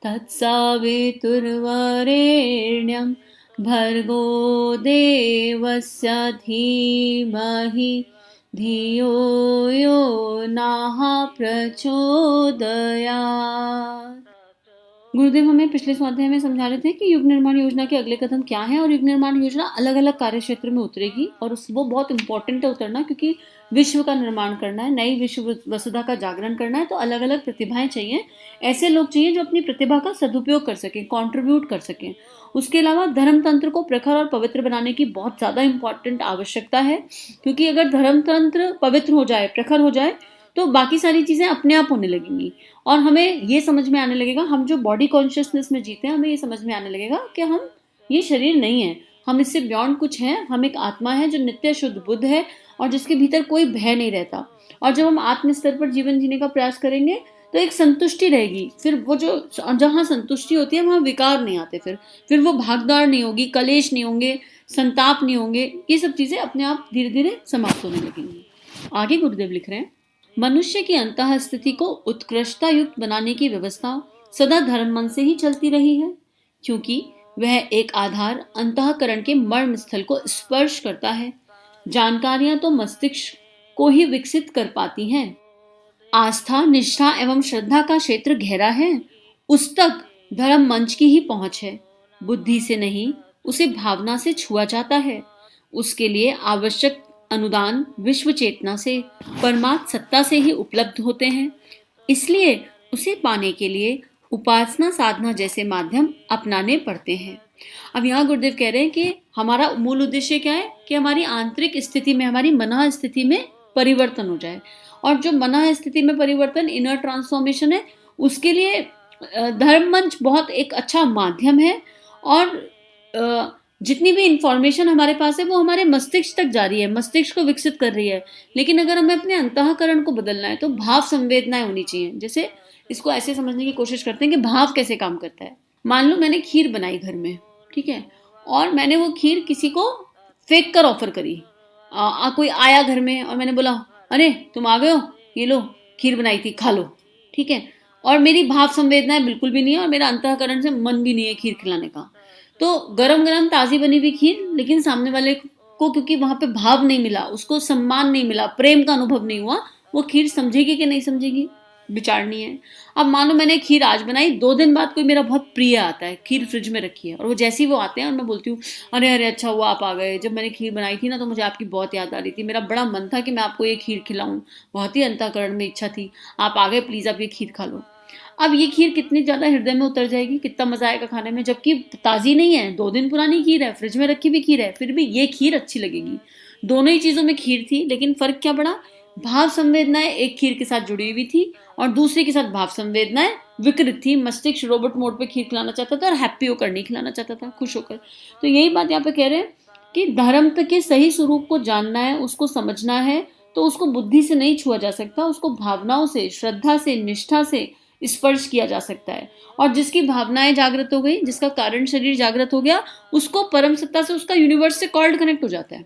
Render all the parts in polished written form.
तत्सवितुर्वरेण्यं भर्गो देवस्य धीमहि धियो यो नः प्रचोदयात्। गुरुदेव हमें पिछले स्वाध्याय में समझा रहे थे कि युग निर्माण योजना के अगले कदम क्या है, और युग निर्माण योजना अलग अलग कार्य क्षेत्र में उतरेगी, और वो बहुत इंपॉर्टेंट है उतरना, क्योंकि विश्व का निर्माण करना है, नई विश्व वसुधा का जागरण करना है। तो अलग अलग प्रतिभाएं चाहिए, ऐसे लोग चाहिए जो अपनी प्रतिभा का सदुपयोग कर सकें, कॉन्ट्रीब्यूट कर सकें। उसके अलावा धर्म तंत्र को प्रखर और पवित्र बनाने की बहुत ज़्यादा इंपॉर्टेंट आवश्यकता है, क्योंकि अगर धर्म तंत्र पवित्र हो जाए, प्रखर हो जाए, तो बाकी सारी चीज़ें अपने आप होने लगेंगी, और हमें ये समझ में आने लगेगा, हम जो बॉडी कॉन्शियसनेस में जीते हैं, हमें ये समझ में आने लगेगा कि हम ये शरीर नहीं है, हम इससे बियॉन्ड कुछ हैं, हम एक आत्मा है जो नित्य शुद्ध बुद्ध है, और जिसके भीतर कोई भय नहीं रहता। और जब हम आत्म स्तर पर जीवन जीने का प्रयास करेंगे तो एक संतुष्टि रहेगी, फिर वो जो जहाँ संतुष्टि होती है वहाँ विकार नहीं आते, फिर वो भागदौड़ नहीं होगी, कलेश नहीं होंगे, संताप नहीं होंगे, ये सब चीज़ें अपने आप धीरे धीरे समाप्त होने लगेंगी। आगे गुरुदेव लिख रहे हैं, मनुष्य की अंतः स्थिति को उत्कृष्टता युक्त बनाने की व्यवस्था सदा धर्म मन से ही चलती रही है, क्योंकि वह एक आधार अंतःकरण के मर्म स्थल को स्पर्श करता है। जानकारियां तो मस्तिष्क को ही विकसित कर पाती हैं। आस्था, निष्ठा एवं श्रद्धा का क्षेत्र गहरा है, उस तक धर्म मंच की ही पहुंच है। बुद्धि से नहीं, उसे भावना से छुआ जाता है। उसके लिए आवश्यक अनुदान विश्व चेतना से, परमात्म सत्ता से ही उपलब्ध होते हैं। इसलिए उसे पाने के लिए उपासना साधना जैसे माध्यम अपनाने पड़ते हैं। अब यहाँ गुरुदेव कह रहे हैं कि हमारा मूल उद्देश्य क्या है कि हमारी आंतरिक स्थिति में, हमारी मनः स्थिति में परिवर्तन हो जाए, और जो मनः स्थिति में परिवर्तन, इनर ट्रांसफॉर्मेशन है, उसके लिए धर्म मंच बहुत एक अच्छा माध्यम है। और जितनी भी इंफॉर्मेशन हमारे पास है वो हमारे मस्तिष्क तक जा रही है, मस्तिष्क को विकसित कर रही है। लेकिन अगर हमें अपने अंतःकरण को बदलना है तो भाव संवेदनाएं होनी चाहिए। जैसे इसको ऐसे समझने की कोशिश करते हैं कि भाव कैसे काम करता है। मान लो मैंने खीर बनाई घर में, ठीक है, और मैंने वो खीर किसी को फेंक कर ऑफर करी। कोई आया घर में और मैंने बोला, अरे तुम आ गए हो, ये लो खीर बनाई थी, खा लो, ठीक है, और मेरी भाव संवेदनाएं बिल्कुल भी नहीं है, और मेरा अंतःकरण से मन भी नहीं है खीर खिलाने का। तो गरम गरम ताजी बनी हुई खीर, लेकिन सामने वाले को क्योंकि वहां पे भाव नहीं मिला, उसको सम्मान नहीं मिला, प्रेम का अनुभव नहीं हुआ, वो खीर समझेगी कि नहीं समझेगी, विचारनी है। अब मानो मैंने खीर आज बनाई, 2 दिन बाद कोई मेरा बहुत प्रिय आता है, खीर फ्रिज में रखी है, और वो जैसे ही वो आते हैं और मैं बोलती हूँ, अरे अरे अच्छा हुआ आप आ गए, जब मैंने खीर बनाई थी ना तो मुझे आपकी बहुत याद आ रही थी, मेरा बड़ा मन था कि मैं आपको ये खीर खिलाऊं, बहुत ही अंतःकरण में इच्छा थी, आप आ गए, प्लीज आप ये खीर खा लो। अब ये खीर कितनी ज्यादा हृदय में उतर जाएगी, कितना मजा आएगा खाने में, जबकि ताजी नहीं है, 2 दिन पुरानी खीर है, फ्रिज में रखी हुई खीर है, फिर भी ये खीर अच्छी लगेगी। दोनों ही चीजों में खीर थी, लेकिन फर्क क्या पड़ा, भाव संवेदनाएं एक खीर के साथ जुड़ी हुई थी और दूसरे के साथ भाव संवेदनाएं विकृत थी। मस्तिष्क रोबोट मोड पे खीर खिलाना चाहता था और हैप्पी होकर नहीं खिलाना चाहता था, खुश होकर। तो यही बात यहाँ पे कह रहे हैं कि धर्म के सही स्वरूप को जानना है, उसको समझना है, तो उसको बुद्धि से नहीं छुआ जा सकता, उसको भावनाओं से, श्रद्धा से, निष्ठा से स्पर्श किया जा सकता है। और जिसकी भावनाएं जागृत हो गई, जिसका कारण शरीर जागृत हो गया, उसको परम सत्ता से, उसका यूनिवर्स से कॉल्ड कनेक्ट हो जाता है।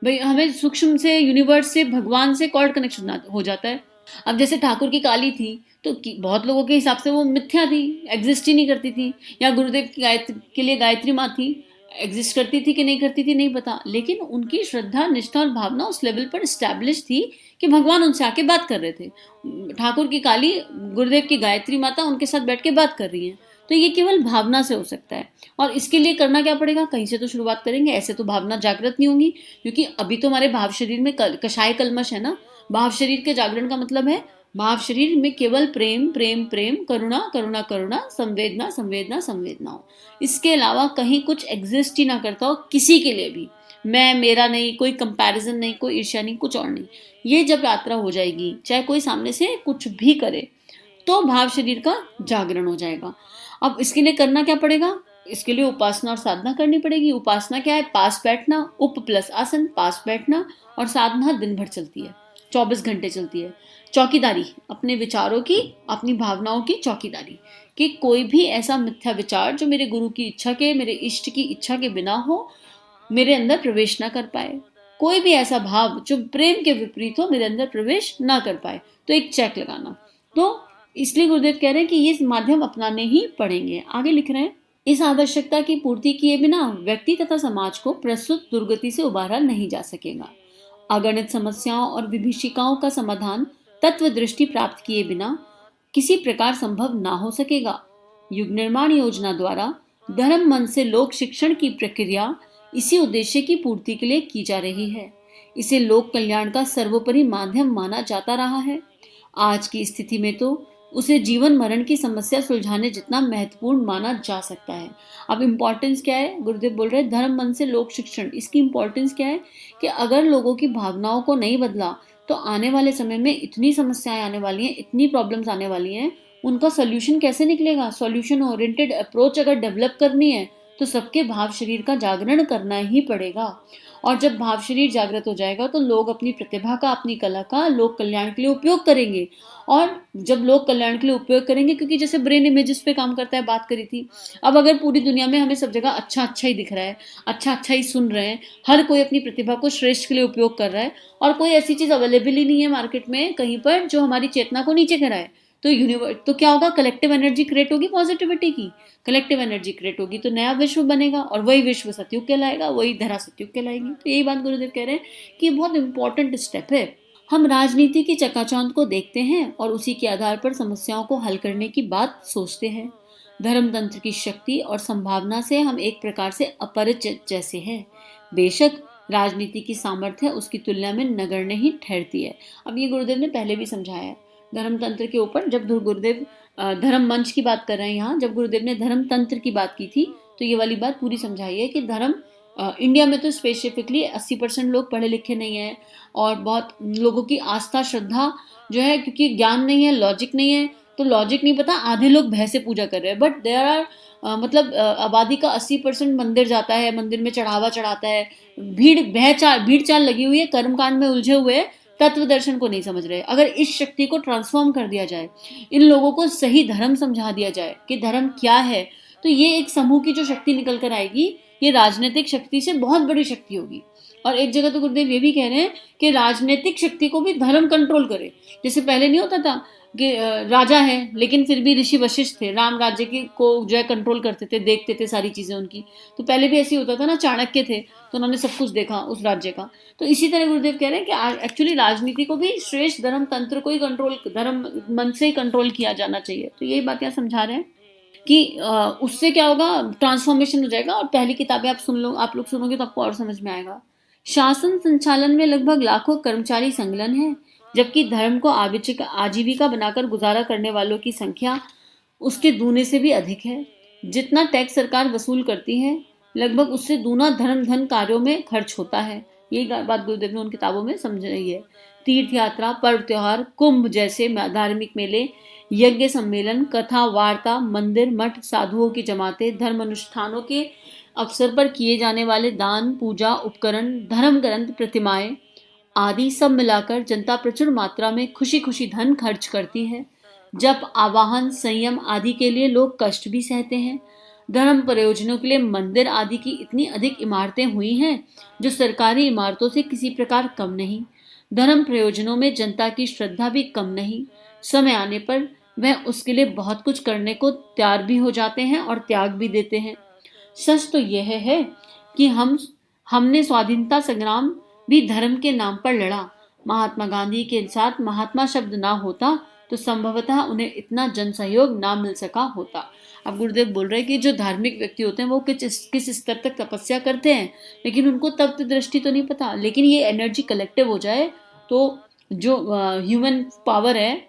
भाई हमें सूक्ष्म से, यूनिवर्स से, भगवान से कॉल्ड कनेक्शन हो जाता है। अब जैसे ठाकुर की काली थी तो बहुत लोगों के हिसाब से वो मिथ्या थी, एग्जिस्ट ही नहीं करती थी, या गुरुदेव की गायत्री के लिए गायत्री माँ थी, एग्जिस्ट करती थी कि नहीं करती थी नहीं पता, लेकिन उनकी श्रद्धा, निष्ठा और भावना उस लेवल पर स्टैब्लिश थी कि भगवान उनसे आके बात कर रहे थे। ठाकुर की काली, गुरुदेव की गायत्री माता उनके साथ बैठ के बात कर रही है। तो ये केवल भावना से हो सकता है, और इसके लिए करना क्या पड़ेगा, कहीं से तो शुरुआत करेंगे। ऐसे तो भावना जागृत नहीं होंगी, क्योंकि अभी तो हमारे भाव शरीर में कषाय कलमश है ना। भाव शरीर के जागरण का मतलब है भाव शरीर में केवल प्रेम प्रेम प्रेम, करुणा करुणा करुणा, संवेदना संवेदना संवेदना हो। इसके अलावा कहीं कुछ एग्जिस्ट ही ना करता हो किसी के लिए भी। मैं, मेरा नहीं, कोई कंपैरिजन नहीं, कोई ईर्ष्या नहीं, कुछ और नहीं। ये जब यात्रा हो जाएगी, चाहे कोई सामने से कुछ भी करे, तो भाव शरीर का जागरण हो जाएगा। अब इसके लिए करना क्या पड़ेगा, इसके लिए उपासना और साधना करनी पड़ेगी। उपासना क्या है, पास बैठना, उप प्लस आसन, पास बैठना, और साधना दिन भर चलती है, 24 घंटे चलती है। चौकीदारी, अपने विचारों की, अपनी भावनाओं की चौकीदारी, कि कोई भी ऐसा मिथ्या विचार जो मेरे गुरु की इच्छा के, मेरे इष्ट की इच्छा के बिना हो, मेरे अंदर प्रवेश ना कर पाए। कोई भी ऐसा भाव जो प्रेम के विपरीत हो, मेरे अंदर प्रवेश ना कर पाए। तो एक चेक लगाना। तो इसलिए गुरुदेव कह रहे हैं कि ये माध्यम अपनाने ही पड़ेंगे। आगे लिख रहे हैं, इस आवश्यकता की पूर्ति किए बिना व्यक्ति तथा समाज को प्रस्तुत दुर्गति से उबारा नहीं जा सकेगा। अगणित समस्याओं और विभीषिकाओं का समाधान तत्व दृष्टि प्राप्त किए बिना किसी प्रकार संभव ना हो सकेगा। युग निर्माण योजना द्वारा धर्म मन से लोक शिक्षण की प्रक्रिया इसी उद्देश्य की पूर्ति के लिए की जा रही है। इसे लोक कल्याण का सर्वोपरि माध्यम माना जाता रहा है। आज की स्थिति में तो उसे जीवन मरण की समस्या सुलझाने जितना महत्वपूर्ण माना जा सकता है। अब इम्पोर्टेंस क्या है? गुरुदेव बोल रहे हैं धर्म मन से लोक शिक्षण, इसकी इम्पोर्टेंस क्या है कि अगर लोगों की भावनाओं को नहीं बदला तो आने वाले समय में इतनी समस्याएं आने वाली हैं, इतनी प्रॉब्लम्स आने वाली हैं, उनका सोल्यूशन कैसे निकलेगा? सॉल्यूशन ओरिएंटेड अप्रोच अगर डेवलप करनी है तो सबके भाव शरीर का जागरण करना ही पड़ेगा। और जब भाव शरीर जागृत हो जाएगा तो लोग अपनी प्रतिभा का, अपनी कला का लोक कल्याण के लिए उपयोग करेंगे। और जब लोक कल्याण के लिए उपयोग करेंगे, क्योंकि जैसे ब्रेन इमेजेस पे काम करता है, बात करी थी, अब अगर पूरी दुनिया में हमें सब जगह अच्छा अच्छा ही दिख रहा है, अच्छा अच्छा ही सुन रहे हैं, हर कोई अपनी प्रतिभा को श्रेष्ठ के लिए उपयोग कर रहा है और कोई ऐसी चीज अवेलेबल ही नहीं है मार्केट में कहीं पर जो हमारी चेतना को नीचे कराए, तो क्या होगा? कलेक्टिव एनर्जी क्रिएट होगी, पॉजिटिविटी की कलेक्टिव एनर्जी क्रिएट होगी तो नया विश्व बनेगा और वही विश्व सतयुग कहलाएगा, वही धरा सतयुग कहलाएगी। तो यही बात गुरुदेव कह रहे हैं कि बहुत इंपॉर्टेंट स्टेप है। हम राजनीति की चकाचौंध को देखते हैं और उसी के आधार पर समस्याओं को हल करने की बात सोचते हैं। धर्मतंत्र की शक्ति और संभावना से हम एक प्रकार से अपरिचित जैसे हैं। बेशक राजनीति की सामर्थ्य उसकी तुलना में नगण्य ही ठहरती है। अब ये गुरुदेव ने पहले भी समझाया है धर्मतंत्र के ऊपर, जब गुरुदेव धर्म मंच की बात कर रहे हैं यहाँ, जब गुरुदेव ने धर्म तंत्र की बात की थी तो ये वाली बात पूरी समझाई है कि धर्म इंडिया में तो स्पेसिफिकली 80% लोग पढ़े लिखे नहीं है और बहुत लोगों की आस्था श्रद्धा जो है, क्योंकि ज्ञान नहीं है, लॉजिक नहीं है, तो लॉजिक नहीं पता, आधे लोग भय से पूजा कर रहे हैं। बट देयर आर मतलब आबादी का 80% मंदिर जाता है, मंदिर में चढ़ावा चढ़ाता है, भीड़ चाल लगी हुई है, कर्मकांड में उलझे हुए है, तत्व दर्शन को नहीं समझ रहे। अगर इस शक्ति को ट्रांसफॉर्म कर दिया जाए, इन लोगों को सही धर्म समझा दिया जाए कि धर्म क्या है, तो ये एक समूह की जो शक्ति निकल कर आएगी, ये राजनीतिक शक्ति से बहुत बड़ी शक्ति होगी। और एक जगह तो गुरुदेव ये भी कह रहे हैं कि राजनीतिक शक्ति को भी धर्म कंट्रोल करे। जैसे पहले नहीं होता था कि राजा है लेकिन फिर भी ऋषि वशिष्ठ थे, राम राज्य की को जो है कंट्रोल करते थे, देखते थे सारी चीजें उनकी। तो पहले भी ऐसे होता था ना, चाणक्य थे तो उन्होंने सब कुछ देखा उस राज्य का। तो इसी तरह गुरुदेव कह रहे हैं कि एक्चुअली राजनीति को भी श्रेष्ठ धर्म तंत्र को ही कंट्रोल, धर्म मन से ही कंट्रोल किया जाना चाहिए। तो यही बात यहाँ समझा रहे हैं कि उससे क्या होगा, ट्रांसफॉर्मेशन हो जाएगा। और पहली किताबें आप लोग सुनोगे तो आपको और समझ में आएगा। शासन संचालन में लगभग लाखों कर्मचारी संलग्न है, जबकि धर्म को आजीविका बनाकर गुजारा करने वालों की संख्या उसके दूने से भी अधिक है। जितना टैक्स सरकार वसूल करती है लगभग उससे दूना धन कार्यों में खर्च होता है। यही बात गुरुदेव ने उन किताबों में समझाई है। तीर्थ यात्रा, पर्व त्योहार, कुंभ जैसे धार्मिक मेले, यज्ञ सम्मेलन, कथा वार्ता, मंदिर मठ, साधुओं की जमातें, धर्म अनुष्ठानों के अवसर पर किए जाने वाले दान, पूजा उपकरण, धर्म ग्रंथ, प्रतिमाएं आदि सब मिलाकर जनता प्रचुर मात्रा में खुशी खुशी धन खर्च करती है। जब आवाहन, संयम आदि के लिए लोग कष्ट भी सहते हैं। धर्म प्रयोजनों के लिए मंदिर आदि की इतनी अधिक इमारतें हुई हैं जो सरकारी इमारतों से किसी प्रकार कम नहीं। धर्म प्रयोजनों में जनता की श्रद्धा भी कम नहीं। समय आने पर वह उसके लिए बहुत कुछ करने को तैयार भी हो जाते हैं और त्याग भी देते हैं। सच तो यह है कि हमने स्वाधीनता संग्राम भी धर्म के नाम पर लड़ा। महात्मा गांधी के साथ महात्मा शब्द ना होता तो संभवतः उन्हें इतना जन सहयोग ना मिल सका होता। अब गुरुदेव बोल रहे हैं कि जो धार्मिक व्यक्ति होते हैं वो किस स्तर तक तपस्या करते हैं, लेकिन उनको तत्व दृष्टि तो नहीं पता। लेकिन ये एनर्जी कलेक्टिव हो जाए तो जो ह्यूमन पावर है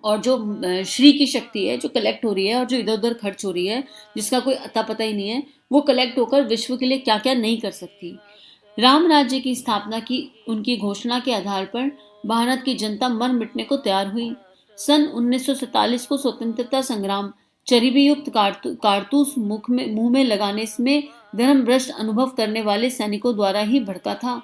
और जो श्री की शक्ति है जो कलेक्ट हो रही है और जो इधर उधर खर्च हो रही है, जिसका कोई अता पता ही नहीं है, वो कलेक्ट होकर विश्व के लिए क्या क्या नहीं कर सकती। राम राज्य की स्थापना की उनकी घोषणा के आधार पर भारत की जनता मर मिटने को तैयार हुई। सन 1947 को स्वतंत्रता संग्राम चरीबी युक्त कारतूस मुंह में लगाने में धर्म भ्रष्ट अनुभव करने वाले सैनिकों द्वारा ही भड़का था।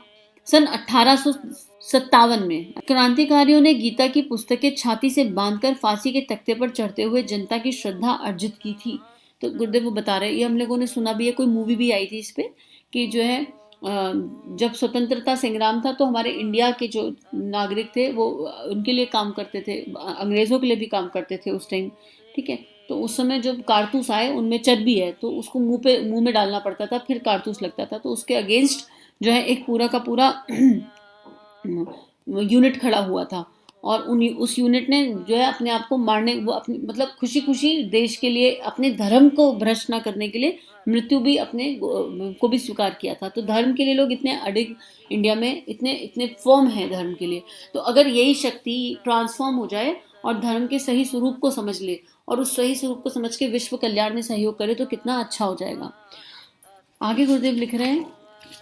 सन 1857 में क्रांतिकारियों ने गीता की पुस्तकें छाती से बांधकर फांसी के तख्ते पर चढ़ते हुए जनता की श्रद्धा अर्जित की थी। तो गुरुदेव वो बता रहे हैं, ये हम लोगों ने सुना भी है, कोई मूवी भी आई थी इस पे कि जो है जब स्वतंत्रता संग्राम था तो हमारे इंडिया के जो नागरिक थे वो उनके लिए काम करते थे, अंग्रेज़ों के लिए भी काम करते थे उस टाइम, ठीक है। तो उस समय जब कारतूस आए उनमें चर्बी है तो उसको मुंह में डालना पड़ता था, फिर कारतूस लगता था। तो उसके अगेंस्ट जो है एक पूरा का पूरा यूनिट खड़ा हुआ था, और उस यूनिट ने जो है अपने आप को मारने, वो अपनी मतलब खुशी खुशी देश के लिए, अपने धर्म को भ्रष्ट ना करने के लिए मृत्यु भी अपने को भी स्वीकार किया था। तो धर्म के लिए लोग इतने अडिग इंडिया में, इतने इतने फर्म हैं धर्म के लिए। तो अगर यही शक्ति ट्रांसफॉर्म हो जाए और धर्म के सही स्वरूप को समझ ले और उस सही स्वरूप को समझ के विश्व कल्याण में सहयोग करे तो कितना अच्छा हो जाएगा। आगे गुरुदेव लिख रहे हैं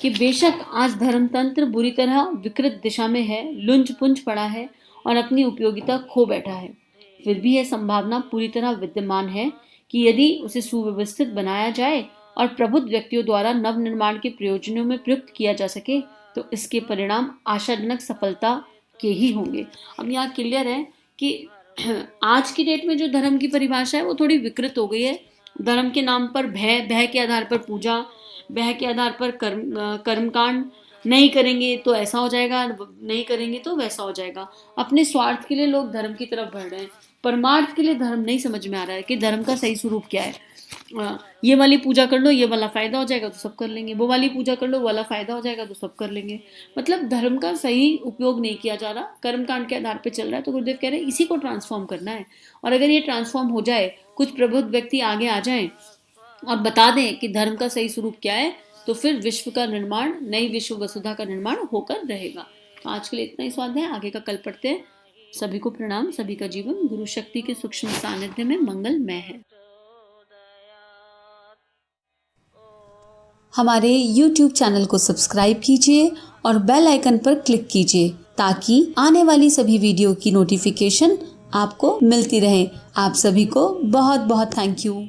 कि बेशक आज धर्मतंत्र बुरी तरह विकृत दिशा में है, लुंज पुंज पड़ा है और अपनी उपयोगिता खो बैठा है, फिर भी यह संभावना पूरी तरह विद्यमान है कि यदि उसे सुव्यवस्थित बनाया जाए और प्रबुद्ध व्यक्तियों द्वारा नव निर्माण के प्रयोजनों में प्रयुक्त किया जा सके तो इसके परिणाम आशाजनक सफलता के ही होंगे। अब यहाँ क्लियर है कि आज की डेट में जो धर्म की परिभाषा है वो थोड़ी विकृत हो गई है। धर्म के नाम पर भय के आधार पर पूजा, भय के आधार पर कर्मकांड, नहीं करेंगे तो ऐसा हो जाएगा, नहीं करेंगे तो वैसा हो जाएगा। अपने स्वार्थ के लिए लोग धर्म की तरफ बढ़ रहे हैं, परमार्थ के लिए धर्म नहीं समझ में आ रहा है कि धर्म का सही स्वरूप क्या है। ये वाली पूजा कर लो, ये वाला फायदा हो जाएगा तो सब कर लेंगे, वो वाली पूजा कर लो, वो वाला फायदा हो जाएगा तो सब कर लेंगे। मतलब धर्म का सही उपयोग नहीं किया जा रहा, कर्मकांड के आधार पर चल रहा है। तो गुरुदेव कह रहे हैं इसी को ट्रांसफॉर्म करना है, और अगर ये ट्रांसफॉर्म हो जाए, कुछ प्रबुद्ध व्यक्ति आगे आ जाएं और बता दें कि धर्म का सही स्वरूप क्या है, तो फिर विश्व का निर्माण, नई विश्व वसुधा का निर्माण होकर रहेगा। तो आज के लिए इतना ही स्वाध्याय, आगे का कल पढ़ते हैं। सभी को प्रणाम, सभी का जीवन गुरु शक्ति के सूक्ष्म सानिध्य में मंगलमय है। हमारे YouTube चैनल को सब्सक्राइब कीजिए और बेल आइकन पर क्लिक कीजिए ताकि आने वाली सभी वीडियो की नोटिफिकेशन आपको मिलती रहे। आप सभी को बहुत बहुत थैंक यू।